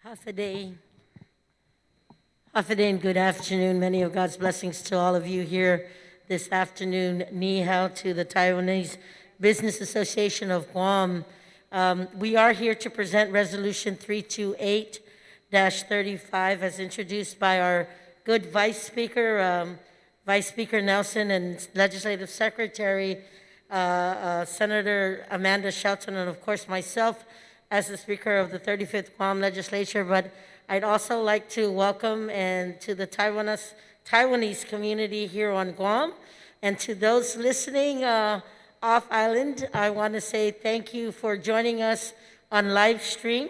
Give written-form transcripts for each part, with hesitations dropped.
Hafaday. Hafaday and good afternoon. Many of God's blessings to all of you here this afternoon. Ni hao to the Taiwanese Business Association of Guam. We are here to present Resolution 328-35 as introduced by our good Vice Speaker, Vice Speaker Nelson, and Legislative Secretary Senator Amanda Shelton, and of course myself as the Speaker of the 35th Guam Legislature. But I'd also like to welcome and to the Taiwanese community here on Guam, and to those listening off island, I want to say thank you for joining us on live stream.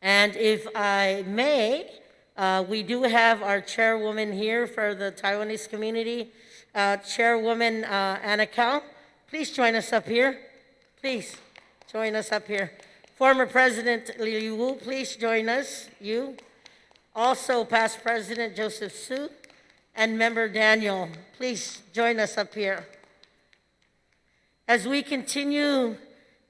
And if I may, we do have our chairwoman here for the Taiwanese community, Chairwoman Anna Cao. Please join us up here. Please join us up here. Former President Liu Wu, please join us. You. Also past President Joseph Su and Member Daniel, please join us up here. As we continue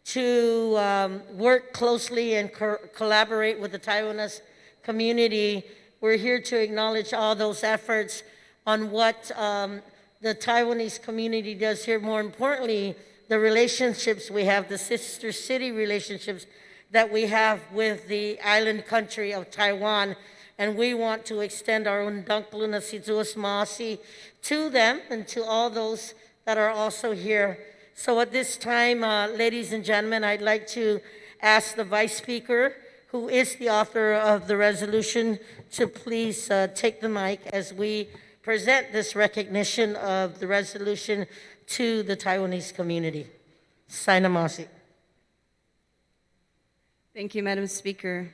to work closely and collaborate with the Taiwanese community, we're here to acknowledge all those efforts on what the Taiwanese community does here. More importantly, the relationships we have, the sister city relationships that we have with the island country of Taiwan. And we want to extend our own Dunkluna Situas Maasi to them and to all those that are also here. So at this time, ladies and gentlemen, I'd like to ask the Vice Speaker, who is the author of the resolution, to please take the mic as we present this recognition of the resolution to the Taiwanese community. Sainamasi. Thank you, Madam Speaker.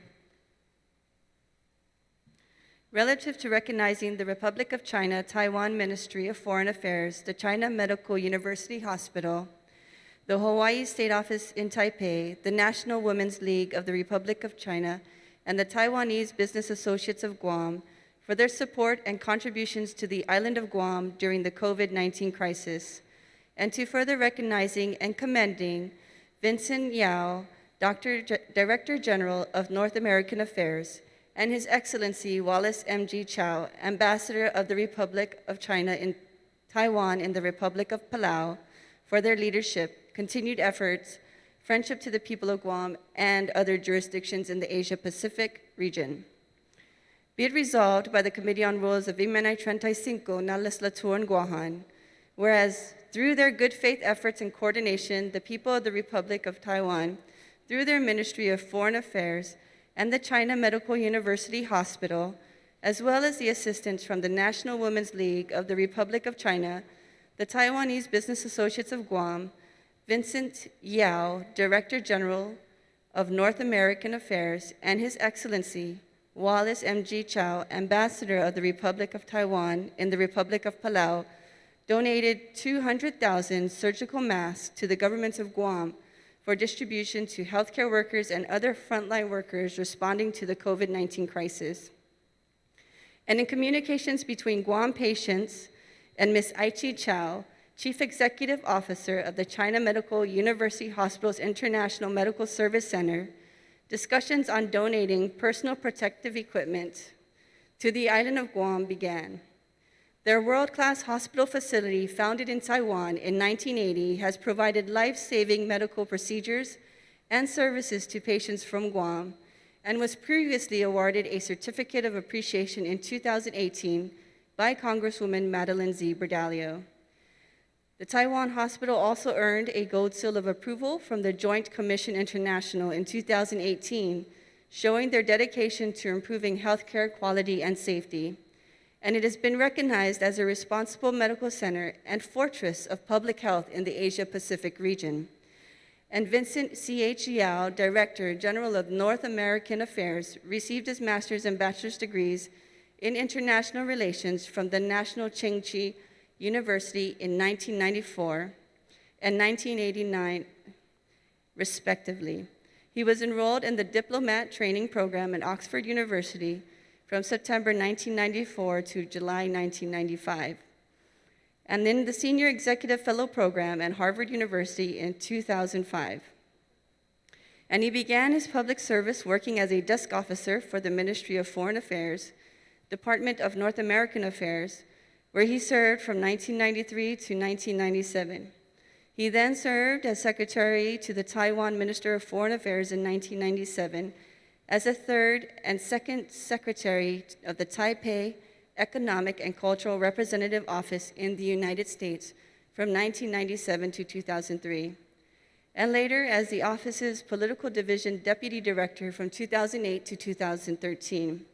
Relative to recognizing the Republic of China Taiwan Ministry of Foreign Affairs, the China Medical University Hospital, the Hawaii State Office in Taipei, the National Women's League of the Republic of China, and the Taiwanese Business Associates of Guam for their support and contributions to the island of Guam during the COVID-19 crisis, and to further recognizing and commending Vincent Yao, Director General of North American Affairs, and His Excellency Wallace M.G. Chow, Ambassador of the Republic of China in Taiwan and the Republic of Palau, for their leadership, continued efforts, friendship to the people of Guam, and other jurisdictions in the Asia-Pacific region. Be it resolved by the Committee on Rules of Imanay 35 na Legislaturan Guahan, whereas through their good faith efforts and coordination, the people of the Republic of Taiwan, through their Ministry of Foreign Affairs and the China Medical University Hospital, as well as the assistance from the National Women's League of the Republic of China, the Taiwanese Business Associates of Guam, Vincent Yao, Director General of North American Affairs, and His Excellency Wallace M.G. Chow, Ambassador of the Republic of Taiwan in the Republic of Palau, donated 200,000 surgical masks to the governments of Guam for distribution to healthcare workers and other frontline workers responding to the COVID-19 crisis. And in communications between Guam patients and Ms. Aichi Chow, Chief Executive Officer of the China Medical University Hospital's International Medical Service Center, discussions on donating personal protective equipment to the island of Guam began. Their world-class hospital facility, founded in Taiwan in 1980, has provided life-saving medical procedures and services to patients from Guam, and was previously awarded a Certificate of Appreciation in 2018 by Congresswoman Madeline Z. Berdalio. The Taiwan Hospital also earned a Gold Seal of Approval from the Joint Commission International in 2018, showing their dedication to improving healthcare quality and safety. And it has been recognized as a responsible medical center and fortress of public health in the Asia-Pacific region. And Vincent C.H. Yao, Director General of North American Affairs, received his master's and bachelor's degrees in international relations from the National Chengchi University in 1994 and 1989, respectively. He was enrolled in the Diplomat Training Program at Oxford University from September 1994 to July 1995, and then the Senior Executive Fellow Program at Harvard University in 2005. and he began his public service working as a desk officer for the Ministry of Foreign Affairs, Department of North American Affairs, where he served from 1993 to 1997. He then served as secretary to the Taiwan Minister of Foreign Affairs in 1997, as a third and second secretary of the Taipei Economic and Cultural Representative Office in the United States from 1997 to 2003, and later as the office's Political Division Deputy Director from 2008 to 2013.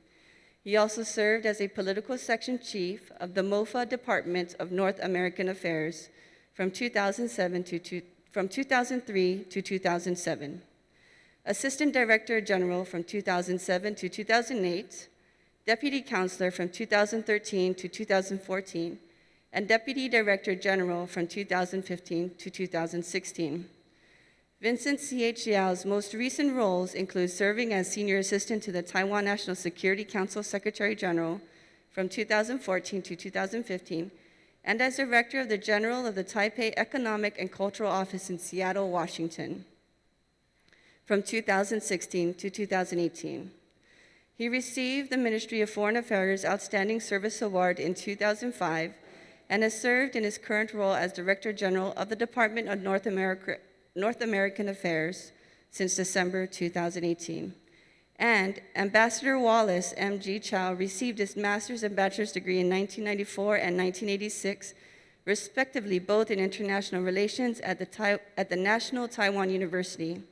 He also served as a Political Section Chief of the MOFA Department of North American Affairs from 2003 to 2007, Assistant Director General from 2007 to 2008, Deputy Counselor from 2013 to 2014, and Deputy Director General from 2015 to 2016. Vincent C.H. Yao's most recent roles include serving as Senior Assistant to the Taiwan National Security Council Secretary General from 2014 to 2015, and as Director of the General of the Taipei Economic and Cultural Office in Seattle, Washington, from 2016 to 2018. He received the Ministry of Foreign Affairs Outstanding Service Award in 2005 and has served in his current role as Director General of the Department of North American Affairs since December 2018. And Ambassador Wallace M.G. Chow received his master's and bachelor's degree in 1994 and 1986, respectively, both in international relations at the National Taiwan University.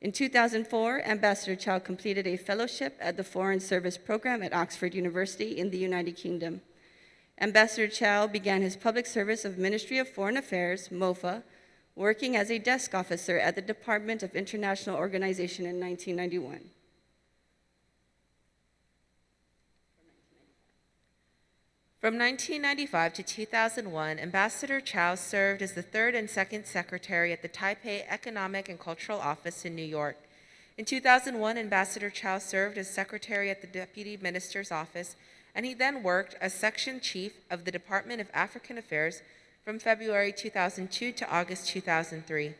In 2004, Ambassador Chow completed a fellowship at the Foreign Service Program at Oxford University in the United Kingdom. Ambassador Chow began his public service of Ministry of Foreign Affairs, MOFA, working as a desk officer at the Department of International Organization in 1991. From 1995 to 2001, Ambassador Chow served as the third and second secretary at the Taipei Economic and Cultural Office in New York. In 2001, Ambassador Chow served as secretary at the Deputy Minister's Office, and he then worked as section chief of the Department of African Affairs from February 2002 to August 2003.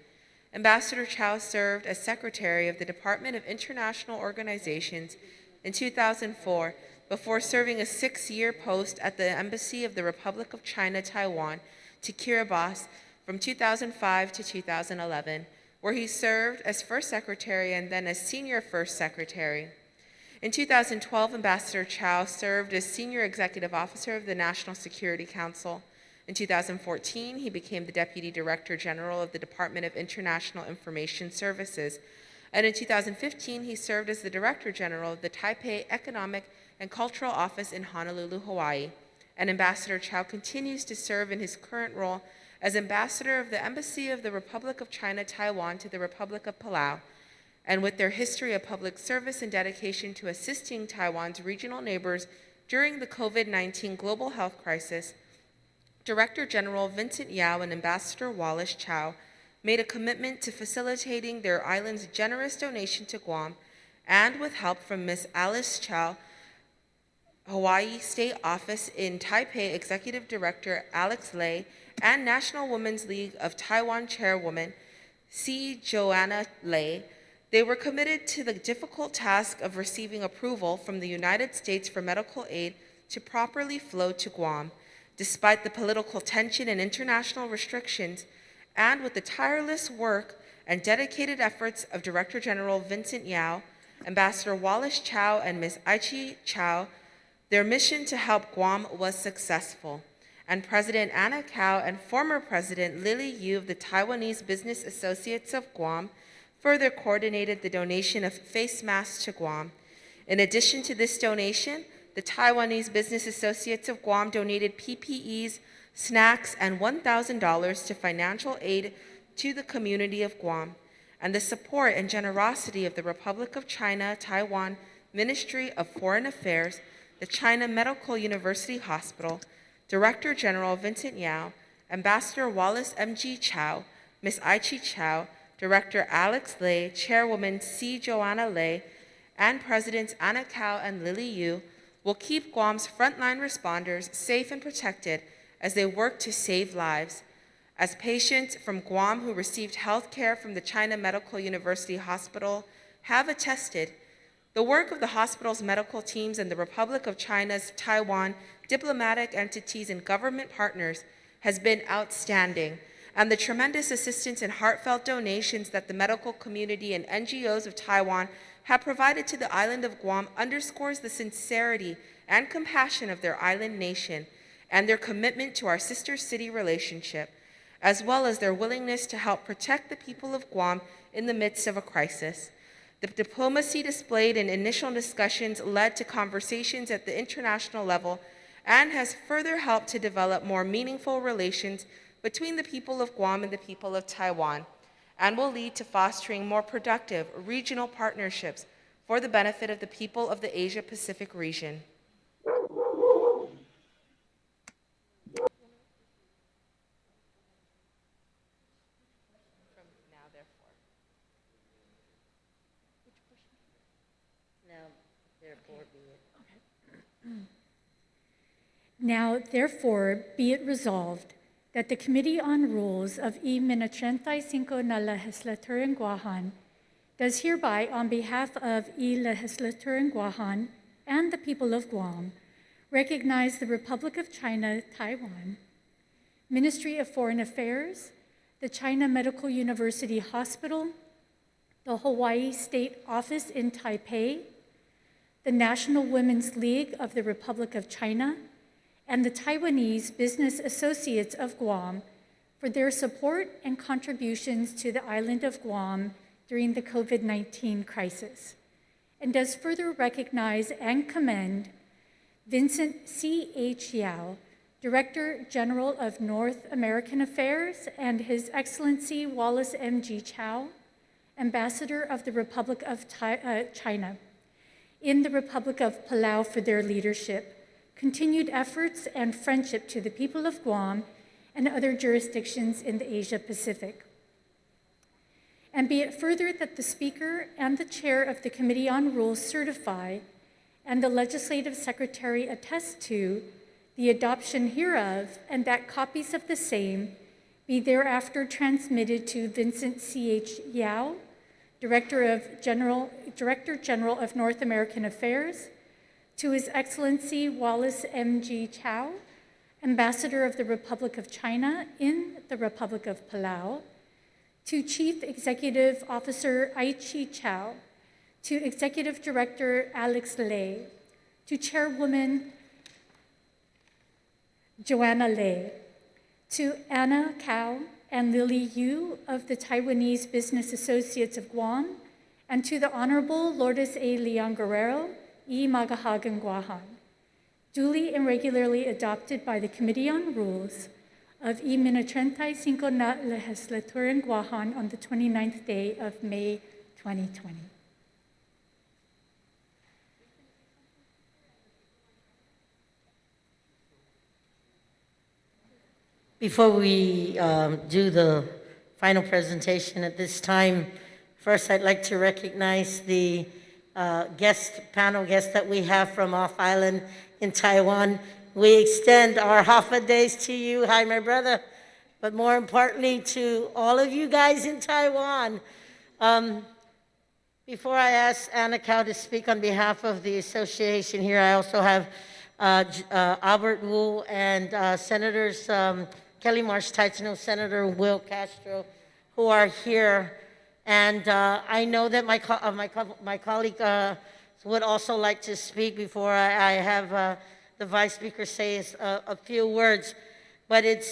Ambassador Chow served as secretary of the Department of International Organizations in 2004, before serving a 6-year post at the Embassy of the Republic of China, Taiwan, to Kiribati from 2005 to 2011, where he served as first secretary and then as senior first secretary. In 2012, Ambassador Chow served as senior executive officer of the National Security Council. In 2014, he became the Deputy Director General of the Department of International Information Services. And in 2015, he served as the Director General of the Taipei Economic and Cultural Office in Honolulu, Hawaii. And Ambassador Chow continues to serve in his current role as Ambassador of the Embassy of the Republic of China, Taiwan to the Republic of Palau. And with their history of public service and dedication to assisting Taiwan's regional neighbors during the COVID-19 global health crisis, Director General Vincent Yao and Ambassador Wallace Chow made a commitment to facilitating their island's generous donation to Guam, and with help from Ms. Alice Chow, Hawaii State Office in Taipei Executive Director Alex Lei, and National Women's League of Taiwan Chairwoman C. Joanna Lei, they were committed to the difficult task of receiving approval from the United States for medical aid to properly flow to Guam, despite the political tension and international restrictions, and with the tireless work and dedicated efforts of Director General Vincent Yao, Ambassador Wallace Chow, and Ms. Aichi Chow. Their mission to help Guam was successful, and President Anna Cao and former President Lily Yu of the Taiwanese Business Associates of Guam further coordinated the donation of face masks to Guam. In addition to this donation, the Taiwanese Business Associates of Guam donated PPEs, snacks, and $1,000 to financial aid to the community of Guam, and the support and generosity of the Republic of China, Taiwan Ministry of Foreign Affairs, the China Medical University Hospital, Director General Vincent Yao, Ambassador Wallace M.G. Chow, Ms. Aichi Chow, Director Alex Lei, Chairwoman C. Joanna Lei, and Presidents Anna Cao and Lily Yu will keep Guam's frontline responders safe and protected as they work to save lives. As patients from Guam who received health care from the China Medical University Hospital have attested, the work of the hospital's medical teams and the Republic of China's Taiwan diplomatic entities and government partners has been outstanding, and the tremendous assistance and heartfelt donations that the medical community and NGOs of Taiwan have provided to the island of Guam underscores the sincerity and compassion of their island nation and their commitment to our sister city relationship, as well as their willingness to help protect the people of Guam in the midst of a crisis. The diplomacy displayed in initial discussions led to conversations at the international level and has further helped to develop more meaningful relations between the people of Guam and the people of Taiwan, and will lead to fostering more productive regional partnerships for the benefit of the people of the Asia-Pacific region. Now, therefore, be it resolved that the Committee on Rules of I-35 na Legislatura en Guahan does hereby, on behalf of I-Legislatura en Guahan and the people of Guam, recognize the Republic of China, Taiwan, Ministry of Foreign Affairs, the China Medical University Hospital, the Hawaii State Office in Taipei, the National Women's League of the Republic of China, and the Taiwanese Business Associates of Guam for their support and contributions to the island of Guam during the COVID-19 crisis, and does further recognize and commend Vincent C.H. Yao, Director General of North American Affairs, and His Excellency Wallace M.G. Chow, Ambassador of the Republic of China, in the Republic of Palau for their leadership, continued efforts, and friendship to the people of Guam and other jurisdictions in the Asia-Pacific. And be it further that the Speaker and the Chair of the Committee on Rules certify, and the Legislative Secretary attest to, the adoption hereof, and that copies of the same be thereafter transmitted to Vincent C.H. Yao, Director General of North American Affairs, to His Excellency Wallace M.G. Chow, Ambassador of the Republic of China in the Republic of Palau, to Chief Executive Officer Aichi Chow, to Executive Director Alex Lei, to Chairwoman Joanna Lei, to Anna Cao and Lily Yu of the Taiwanese Business Associates of Guam, and to the Honorable Lourdes A. Leon Guerrero, E. Magahagan Guahan, duly and regularly adopted by the Committee on Rules of I-35 na Legislatura en Guahan on the 29th day of May 2020. Before we do the final presentation at this time, first I'd like to recognize the panel guests that we have from off-island in Taiwan. We extend our Hafa days to you. Hi, my brother. But more importantly, to all of you guys in Taiwan. Before I ask Anna Cao to speak on behalf of the association here, I also have Albert Wu and Senators Kelly Marsh Taitsino, Senator Will Castro, who are here. And I know that my colleague would also like to speak before I have the Vice Speaker say a few words. But it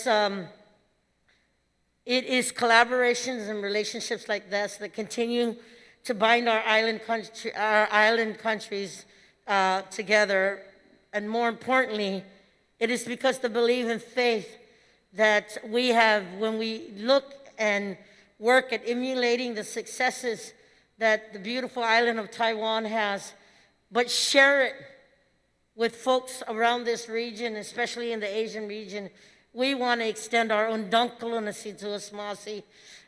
is collaborations and relationships like this that continue to bind our island countries together. And more importantly, it is because the belief and faith that we have when we look and work at emulating the successes that the beautiful island of Taiwan has, but share it with folks around this region, especially in the Asian region. We want to extend our own dunkalunasi to Asmasi.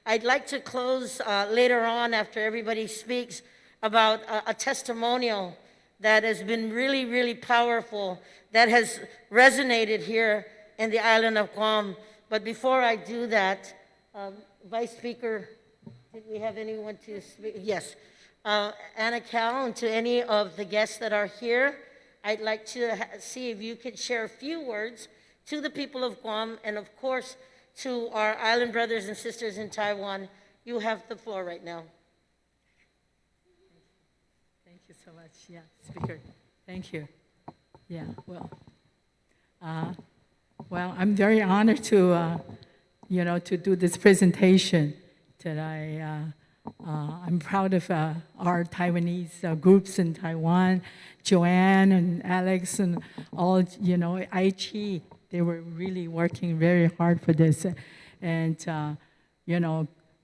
I'd like to close later on, after everybody speaks, about a testimonial that has been really, really powerful, that has resonated here in the island of Guam But before I do that, Vice Speaker, did we have anyone to speak? Yes. Anna Cal, and to any of the guests that are here, I'd like to see if you could share a few words to the people of Guam and, of course, to our island brothers and sisters in Taiwan. You have the floor right now. Thank you so much. Yeah, Speaker. Thank you. Yeah, well, I'm very honored to, to do this presentation. That I'm proud of our Taiwanese groups in Taiwan, Joanne and Alex and all, Aichi. They were really working very hard for this, and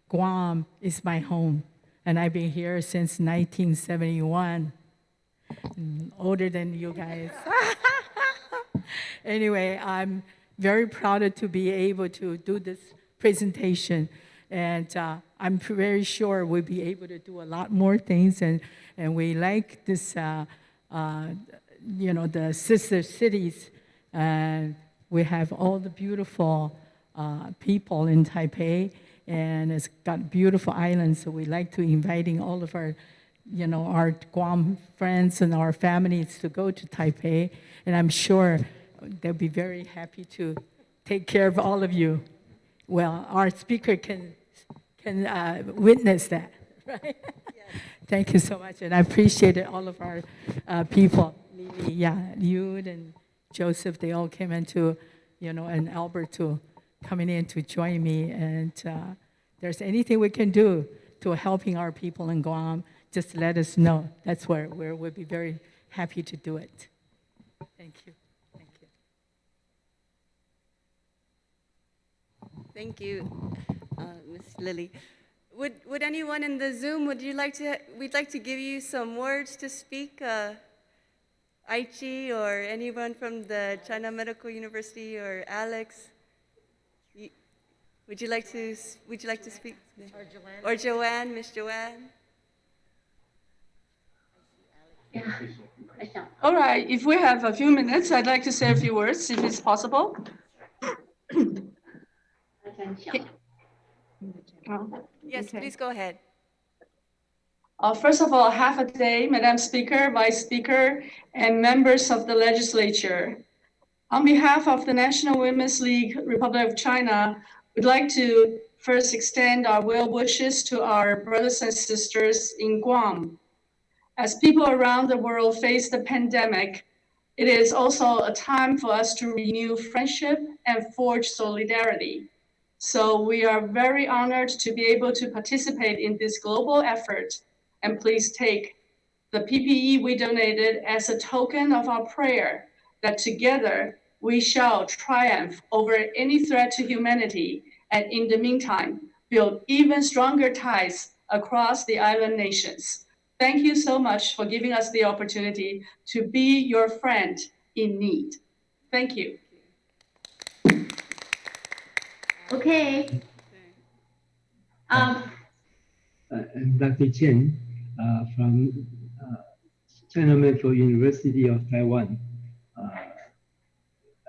Guam is my home, and I've been here since 1971. Older than you guys. Anyway, I'm very proud to be able to do this presentation, and I'm very sure we'll be able to do a lot more things, and we like this, the sister cities, and we have all the beautiful people in Taipei, and it's got beautiful islands, so we like to inviting all of our our Guam friends and our families to go to Taipei, and I'm sure they'll be very happy to take care of all of you. Well, our speaker can witness that, right? Yes. Thank you so much, and I appreciate it, all of our people. Lily, Yud and Joseph, they all came into, and Albert coming in to join me, and there's anything we can do to helping our people in Guam, just let us know. That's where we'll be very happy to do it. Thank you. Thank you. Thank you, Ms. Lily. Would anyone in the Zoom, we'd like to give you some words to speak, Aichi or anyone from the China Medical University or Alex? Would you like to speak? Or Joanne. Or Joanne, Miss Joanne? All right, if we have a few minutes, I'd like to say a few words, if it's possible. Yes, Okay. please go ahead. First of all, half a day, Madam Speaker, Vice Speaker, and members of the legislature. On behalf of the National Women's League Republic of China, we'd like to first extend our well wishes to our brothers and sisters in Guam. As people around the world face the pandemic, it is also a time for us to renew friendship and forge solidarity. So we are very honored to be able to participate in this global effort. And please take the PPE we donated as a token of our prayer that together we shall triumph over any threat to humanity, and in the meantime, build even stronger ties across the island nations. Thank you so much for giving us the opportunity to be your friend in need. Thank you. Okay. I'm Dr. Chen from China Medical University of Taiwan.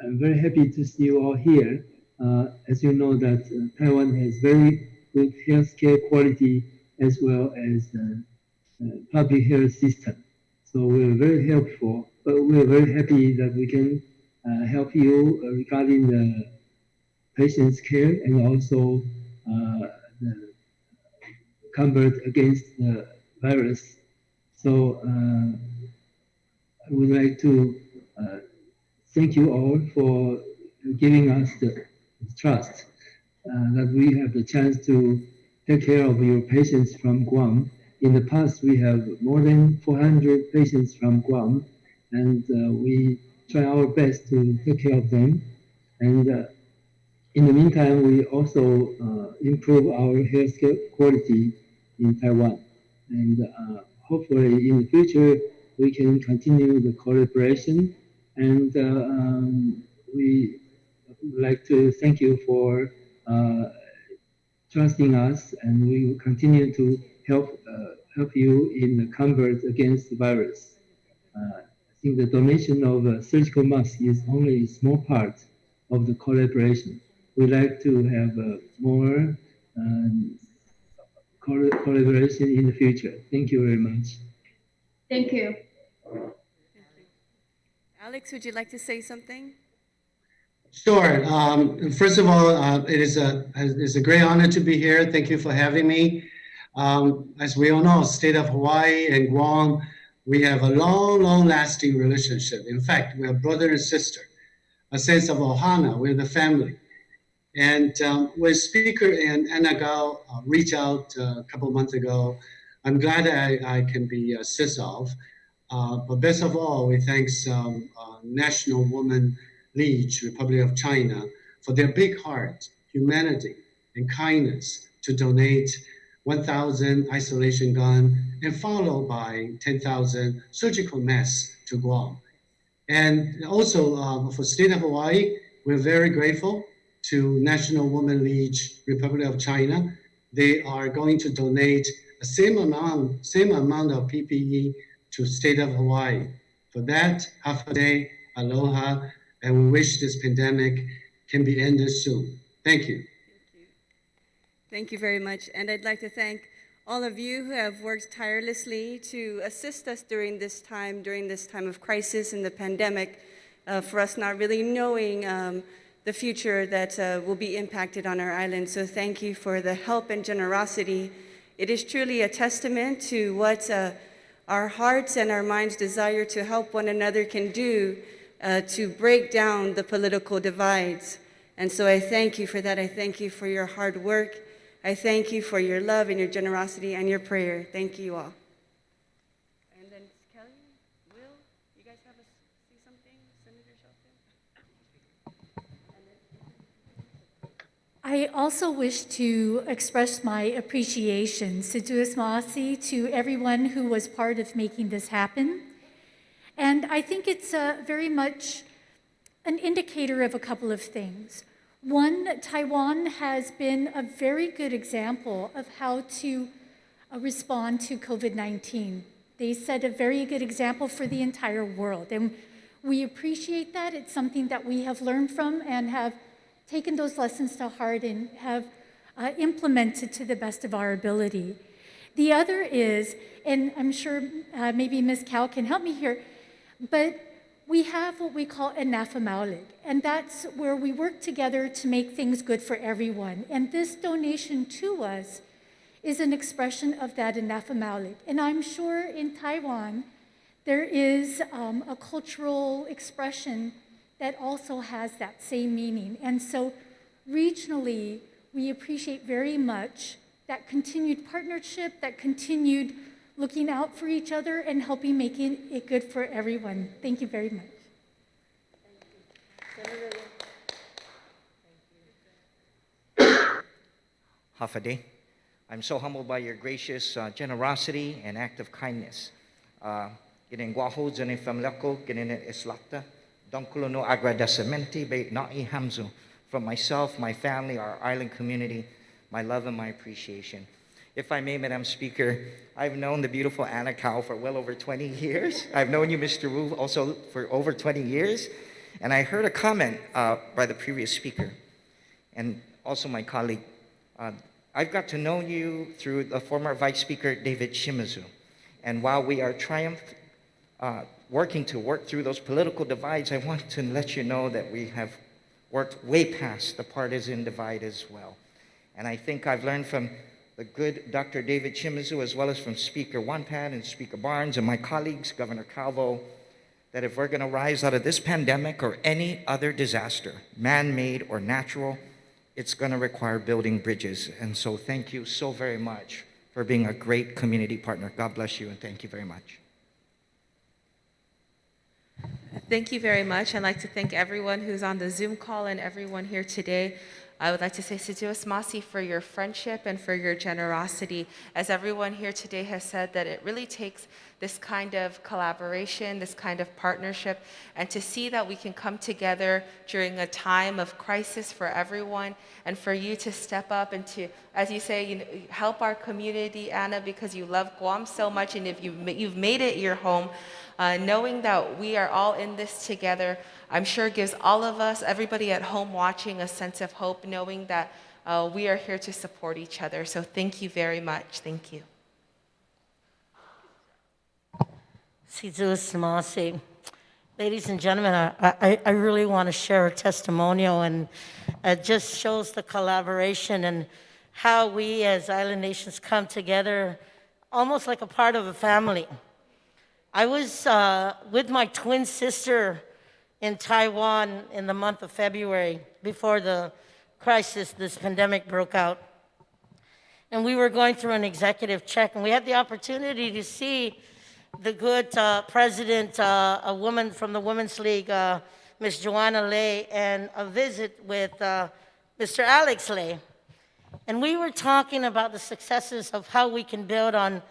I'm very happy to see you all here. As you know that Taiwan has very good healthcare quality as well as public health system. So we're very helpful, but we're very happy that we can help you regarding the patient's care and also the combat against the virus. So I would like to thank you all for giving us the trust that we have the chance to take care of your patients from Guam. In the past, we have more than 400 patients from Guam, and we try our best to take care of them. And in the meantime, we also improve our healthcare quality in Taiwan. And hopefully in the future, we can continue the collaboration. And we would like to thank you for trusting us, and we will continue to help you in the combat against the virus. I think the donation of surgical masks is only a small part of the collaboration. we like to have more um, collaboration in the future. Thank you very much. Thank you. Alex, would you like to say something? Sure. First of all, it's a great honor to be here. Thank you for having me. As we all know, state of Hawaii and Guam, we have a long, long-lasting relationship. In fact, we are brother and sister, a sense of ohana. We're the family. And when Speaker and Anagao reached out a couple of months ago, I'm glad I can be assist of. But best of all, we thank National Women League, Republic of China, for their big heart, humanity, and kindness to donate 1,000 isolation gun and followed by 10,000 surgical masks to Guam. And also for state of Hawaii, we're very grateful to National Women League, Republic of China. They are going to donate the same amount of PPE to state of Hawaii. For that, half a day, aloha, and we wish this pandemic can be ended soon. Thank you. Thank you very much. And I'd like to thank all of you who have worked tirelessly to assist us during this time of crisis and the pandemic, for us not really knowing the future that will be impacted on our island. So thank you for the help and generosity. It is truly a testament to what our hearts and our minds desire to help one another can do to break down the political divides. And so I thank you for that. I thank you for your hard work. I thank you for your love and your generosity and your prayer. Thank you all. And then Kelly, Will, you guys have see something? Senator Shelton? I also wish to express my appreciation, Siduas Maasi, to everyone who was part of making this happen. And I think it's very much an indicator of a couple of things. One, Taiwan has been a very good example of how to respond to COVID-19. They set a very good example for the entire world. And we appreciate that. It's something that we have learned from and have taken those lessons to heart and have implemented to the best of our ability. The other is, and I'm sure maybe Ms. Cao can help me here, but we have what we call a nafamaulig, and that's where we work together to make things good for everyone. And this donation to us is an expression of that nafamaulig. And I'm sure in Taiwan, there is a cultural expression that also has that same meaning. And so regionally, we appreciate very much that continued partnership, that continued looking out for each other and helping making it good for everyone. Thank you very much. Hafade. I'm so humbled by your gracious generosity and act of kindness. Ginin guaho zane famleko ginin islata. Donkulo no agradecimenti be na'i hamzu. From myself, my family, our island community, my love and my appreciation. If I may, Madam Speaker, I've known the beautiful Anna Cao for well over 20 years. I've known you, Mr. Wu, also for over 20 years. And I heard a comment by the previous speaker and also my colleague. I've got to know you through the former Vice Speaker, David Shimizu. And while we are working to work through those political divides, I want to let you know that we have worked way past the partisan divide as well. And I think I've learned from the good Dr. David Shimizu, as well as from Speaker Wanpan and Speaker Barnes and my colleagues, Governor Calvo, that if we're going to rise out of this pandemic or any other disaster, man-made or natural, it's going to require building bridges. And so thank you so very much for being a great community partner. God bless you, and thank you very much. Thank you very much. I'd like to thank everyone who's on the Zoom call and everyone here today. I would like to say Siduas Masi for your friendship and for your generosity. As everyone here today has said, that it really takes this kind of collaboration, this kind of partnership, and to see that we can come together during a time of crisis for everyone, and for you to step up and to, as you say, help our community, Anna, because you love Guam so much, and if you've made it your home. Knowing that we are all in this together, I'm sure gives all of us, everybody at home watching, a sense of hope, knowing that we are here to support each other. So thank you very much. Thank you. Ladies and gentlemen, I really want to share a testimonial, and it just shows the collaboration and how we as island nations come together almost like a part of a family. I was with my twin sister in Taiwan in the month of February before the crisis, this pandemic broke out. And we were going through an executive check, and we had the opportunity to see the good president, a woman from the Women's League, Ms. Joanna Lay, and a visit with Mr. Alex Lay. And we were talking about the successes of how we can build on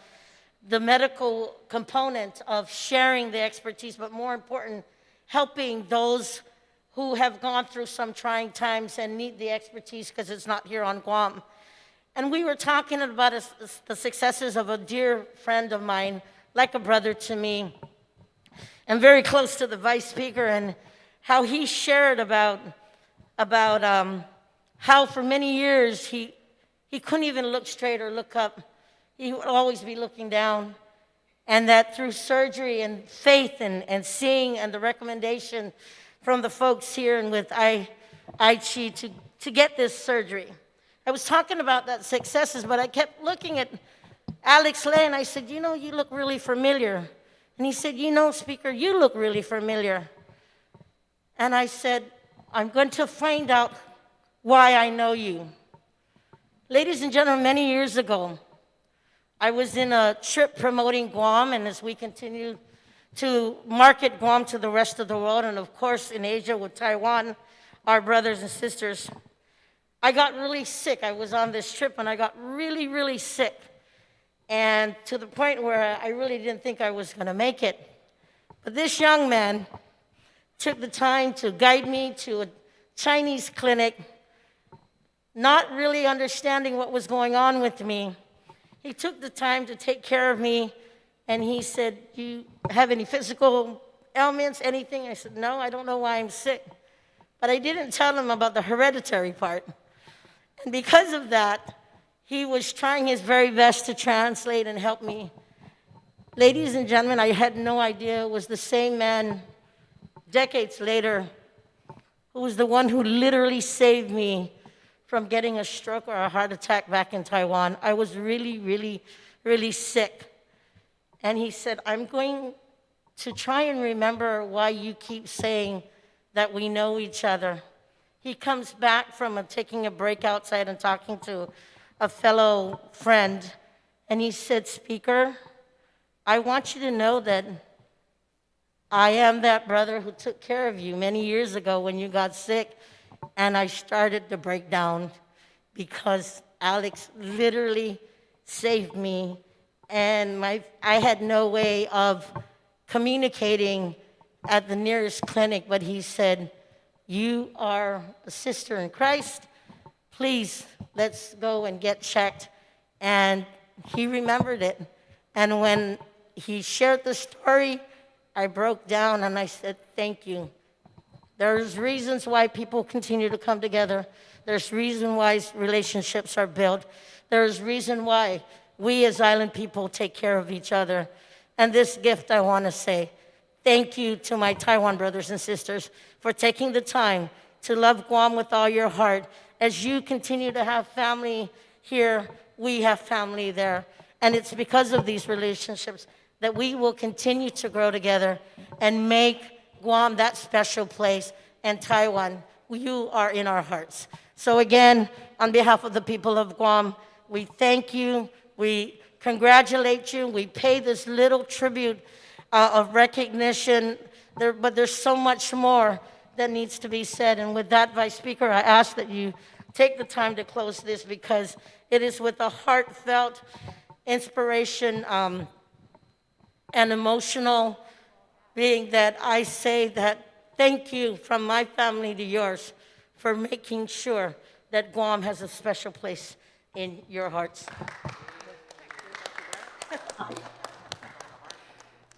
the medical component of sharing the expertise, but more important, helping those who have gone through some trying times and need the expertise because it's not here on Guam. And we were talking about the successes of a dear friend of mine, like a brother to me, and very close to the Vice Speaker, and how he shared about how for many years he couldn't even look straight or look up. He would always be looking down. And that through surgery and faith and seeing and the recommendation from the folks here and with Aichi to get this surgery. I was talking about that successes, but I kept looking at Alex Lay, and I said, you know, you look really familiar. And he said, you know, Speaker, you look really familiar. And I said, I'm going to find out why I know you. Ladies and gentlemen, many years ago, I was in a trip promoting Guam, and as we continue to market Guam to the rest of the world, and of course in Asia with Taiwan, our brothers and sisters, I got really sick. I was on this trip, and I got really, really sick. And to the point where I really didn't think I was going to make it. But this young man took the time to guide me to a Chinese clinic, not really understanding what was going on with me. He took the time to take care of me, and he said, do you have any physical ailments, anything? I said, no, I don't know why I'm sick. But I didn't tell him about the hereditary part. And because of that, he was trying his very best to translate and help me. Ladies and gentlemen, I had no idea it was the same man decades later who was the one who literally saved me from getting a stroke or a heart attack back in Taiwan. I was really, really, really sick. And he said, I'm going to try and remember why you keep saying that we know each other. He comes back from taking a break outside and talking to a fellow friend, and he said, Speaker, I want you to know that I am that brother who took care of you many years ago when you got sick, and I started to break down because Alex literally saved me, and I had no way of communicating at the nearest clinic, but he said, you are a sister in Christ. Please, let's go and get checked. And he remembered it. And when he shared the story, I broke down and I said, thank you. There's reasons why people continue to come together. There's reason why relationships are built. There's reason why we as island people take care of each other. And this gift, I want to say, thank you to my Taiwan brothers and sisters for taking the time to love Guam with all your heart. As you continue to have family here, we have family there. And it's because of these relationships that we will continue to grow together and make Guam that special place, and Taiwan, you are in our hearts. So again, on behalf of the people of Guam, we thank you, we congratulate you, we pay this little tribute of recognition, but there's so much more that needs to be said. And with that, Vice Speaker, I ask that you take the time to close this, because it is with a heartfelt inspiration and emotional being that I say that thank you from my family to yours for making sure that Guam has a special place in your hearts.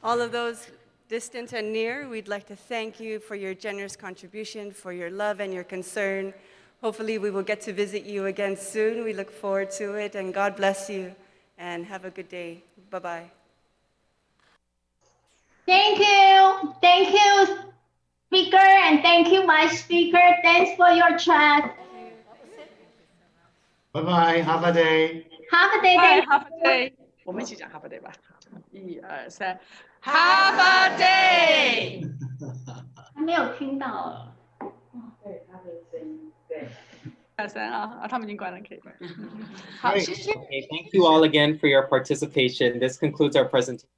All of those distant and near, we'd like to thank you for your generous contribution, for your love and your concern. Hopefully, we will get to visit you again soon. We look forward to it, and God bless you, and have a good day. Bye-bye. Thank you. Thank you, speaker, and thank you, my speaker. Thanks for your trust. Bye-bye. Have a day. Have a day. 嗨 Thank ，Have a day，我们一起讲 Have a day 吧。1、2、3，Have a day。还没有听到。 3啊，他们已经关了，可以。 好， 谢谢。 Okay, thank you all again for your participation. This concludes our presentation.